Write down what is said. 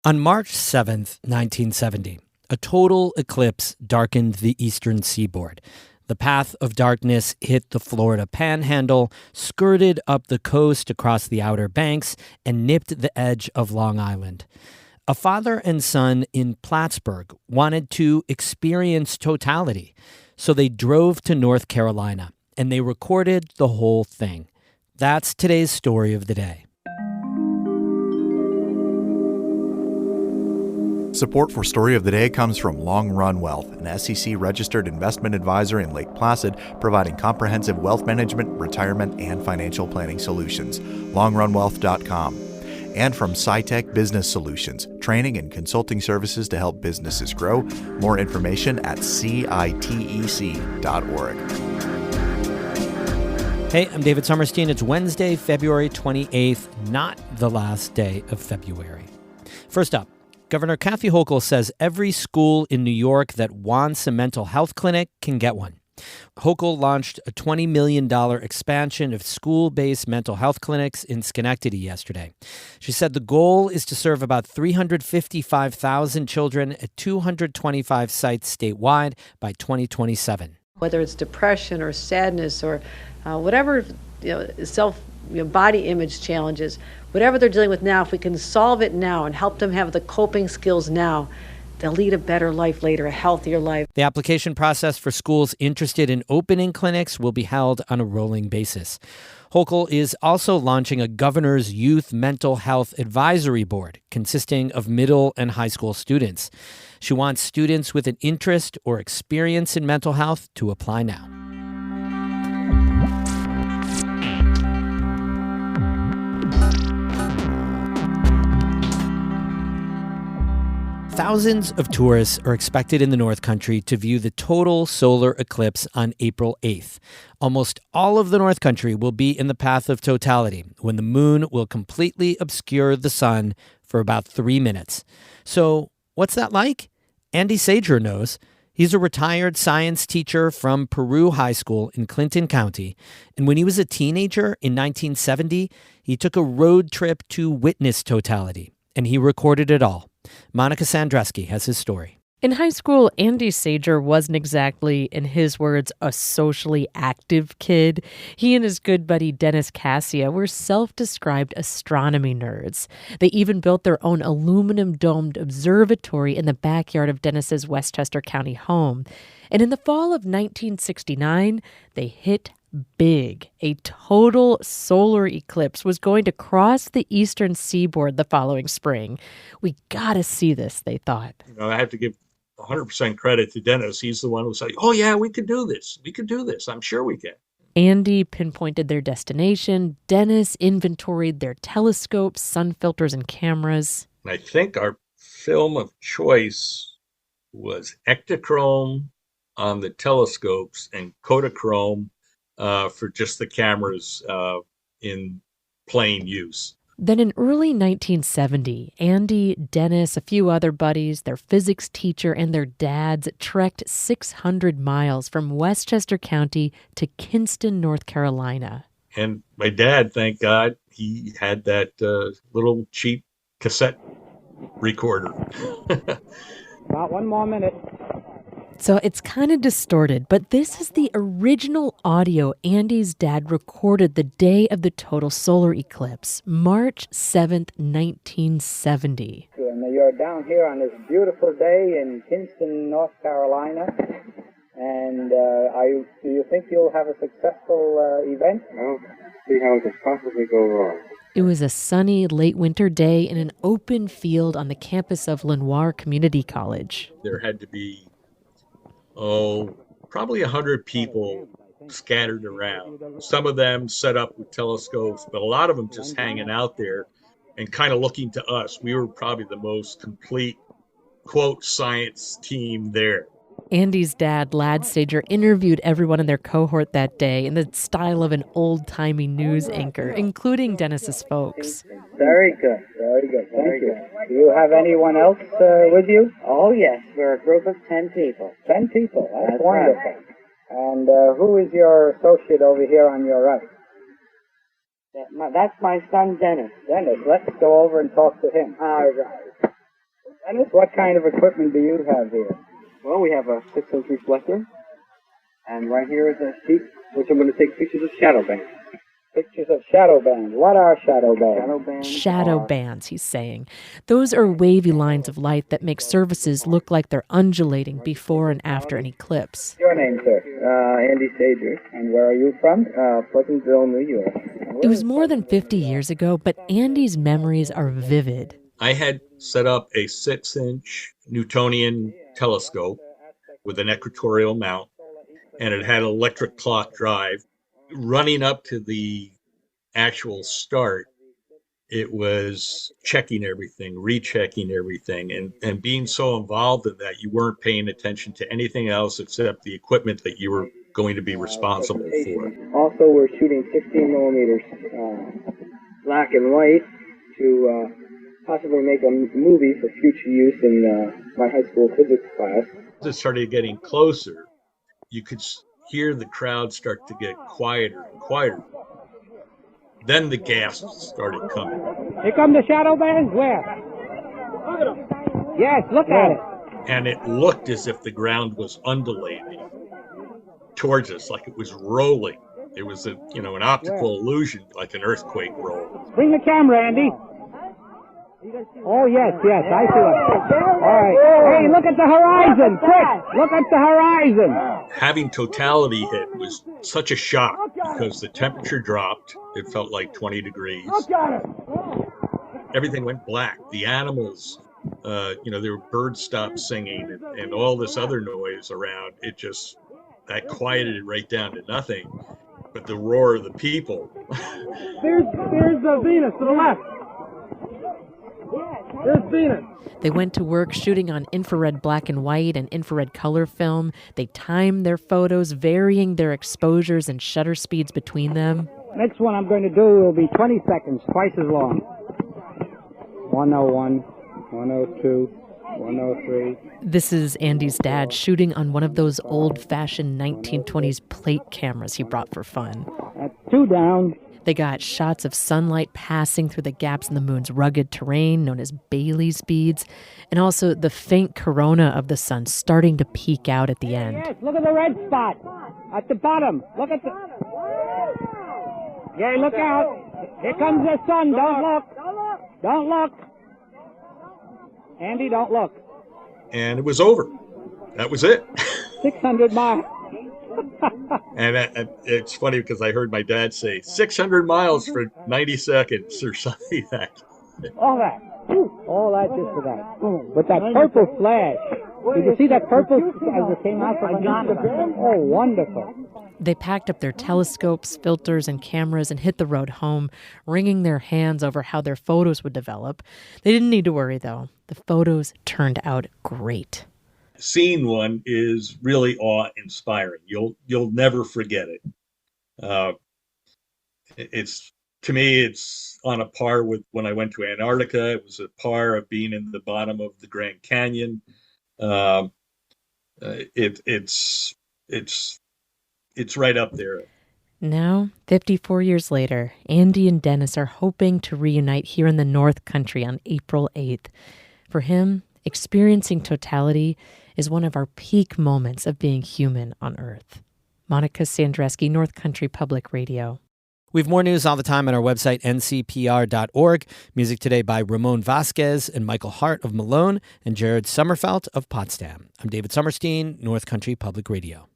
On March 7th, 1970, a total eclipse darkened the eastern seaboard. The path of darkness hit the Florida Panhandle, skirted up the coast across the Outer Banks, and nipped the edge of Long Island. A father and son in Plattsburgh wanted to experience totality, so they drove to North Carolina, and they recorded the whole thing. That's today's story of the day. Support for Story of the Day comes from Long Run Wealth, an SEC-registered investment advisor in Lake Placid, providing comprehensive wealth management, retirement, and financial planning solutions. LongRunWealth.com. And from SciTech Business Solutions, training and consulting services to help businesses grow. More information at citec.org. Hey, I'm David Sommerstein. It's Wednesday, February 28th, not the last day of February. First up, Governor Kathy Hochul says every school in New York that wants a mental health clinic can get one. Hochul launched a $20 million expansion of school-based mental health clinics in Schenectady yesterday. She said the goal is to serve about 355,000 children at 225 sites statewide by 2027. Whether it's depression or sadness or whatever body image challenges, whatever they're dealing with now, if we can solve it now and help them have the coping skills now, they'll lead a better life later, a healthier life. The application process for schools interested in opening clinics will be held on a rolling basis. Hochul is also launching a governor's youth mental health advisory board consisting of middle and high school students. She wants students with an interest or experience in mental health to apply now. Thousands of tourists are expected in the North Country to view the total solar eclipse on April 8th. Almost all of the North Country will be in the path of totality, when the moon will completely obscure the sun for about 3 minutes. So, what's that like? Andy Sager knows. He's a retired science teacher from Peru High School in Clinton County. And when he was a teenager in 1970, he took a road trip to witness totality, and he recorded it all. Monica Sandreski has his story. In high school, Andy Sager wasn't exactly, in his words, a socially active kid. He and his good buddy Dennis Cassia were self-described astronomy nerds. They even built their own aluminum-domed observatory in the backyard of Dennis's Westchester County home. And in the fall of 1969, they hit big. A total solar eclipse was going to cross the eastern seaboard the following spring. We gotta see this, they thought. I have to give 100% credit to Dennis. He's the one who said, oh yeah, we could do this. We could do this. I'm sure we can. Andy pinpointed their destination. Dennis inventoried their telescopes, sun filters, and cameras. I think our film of choice was Ektachrome on the telescopes and Kodachrome for just the cameras in plain use. Then in early 1970, Andy, Dennis, a few other buddies, their physics teacher, and their dads trekked 600 miles from Westchester County to Kinston, North Carolina. And my dad, thank God, he had that little cheap cassette recorder. About 1 more minute. So it's kind of distorted, but this is the original audio Andy's dad recorded the day of the total solar eclipse, March 7th, 1970. And you're down here on this beautiful day in Kinston, North Carolina. And do you think you'll have a successful event? Well, see how it could possibly go wrong. It was a sunny late winter day in an open field on the campus of Lenoir Community College. There had to be probably 100 people scattered around. Some of them set up with telescopes, but a lot of them just hanging out there and kind of looking to us. We were probably the most complete, quote, science team there. Andy's dad, Lad Sager, interviewed everyone in their cohort that day in the style of an old-timey news anchor, including Dennis's folks. Very good, very good. Thank you. Do you have anyone else with you? Oh, yes. We're a group of 10 people. 10 people. That's wonderful. Right. And who is your associate over here on your right? That's my son, Dennis. Dennis, let's go over and talk to him. All right. Dennis, what kind of equipment do you have here? Well, we have a 6-inch reflector, and right here is a sheet which I'm going to take pictures of shadow bands. Pictures of shadow bands. What are shadow bands? Shadow bands, he's saying. Those are wavy lines of light that make surfaces look like they're undulating before and after an eclipse. Your name, sir? Andy Sager. And where are you from? Pleasantville, New York. It was more than 50 years ago, but Andy's memories are vivid. I had set up a 6-inch Newtonian telescope with an equatorial mount, and it had an electric clock drive. Running up to the actual start, it was checking everything, rechecking everything, and being so involved in that, you weren't paying attention to anything else except the equipment that you were going to be responsible for. Also, we're shooting 16 millimeters black and white to possibly make a movie for future use in my high school physics class. As it started getting closer, you could hear the crowd start to get quieter and quieter. Then the gasps started coming. Here come the shadow bands. Where? Yes, look at it. And it looked as if the ground was undulating towards us, like it was rolling. It was an optical illusion, like an earthquake roll. Bring the camera, Andy. Oh, yes, I see it. All right. Hey, look at the horizon. Quick, look at the horizon. Having totality hit was such a shock because the temperature dropped. It felt like 20 degrees. Everything went black. The animals, there were birds stopped singing and all this other noise around. That quieted it right down to nothing. But the roar of the people. There's the Venus to the left. There's Venus. They went to work shooting on infrared black and white and infrared color film. They timed their photos, varying their exposures and shutter speeds between them. Next one I'm going to do will be 20 seconds, twice as long. 101, 102, 103. This is Andy's dad shooting on one of those old-fashioned 1920s plate cameras he brought for fun. That's 2 down. They got shots of sunlight passing through the gaps in the moon's rugged terrain, known as Bailey's beads, and also the faint corona of the sun starting to peek out at the end. Yes, look at the red spot at the bottom. Look at the... Yeah, look out. Here comes the sun. Don't look. Don't look. Andy, don't look. And it was over. That was it. 600 miles. And it's funny because I heard my dad say 600 miles for 90 seconds or something like that. All that just for that. But that purple flash. Did you see that purple as it came out from underneath the brim? Oh, wonderful. They packed up their telescopes, filters, and cameras and hit the road home, wringing their hands over how their photos would develop. They didn't need to worry, though. The photos turned out great. Seeing one is really awe-inspiring. You'll never forget it. To me, it's on a par with when I went to Antarctica. It was a par of being in the bottom of the Grand Canyon. It's right up there. Now, 54 years later, Andy and Dennis are hoping to reunite here in the North Country on April 8th. For him, experiencing totality is one of our peak moments of being human on Earth. Monica Sandreski, North Country Public Radio. We have more news all the time on our website, ncpr.org. Music today by Ramon Vasquez and Michael Hart of Malone and Jared Sommerfeld of Potsdam. I'm David Sommerstein, North Country Public Radio.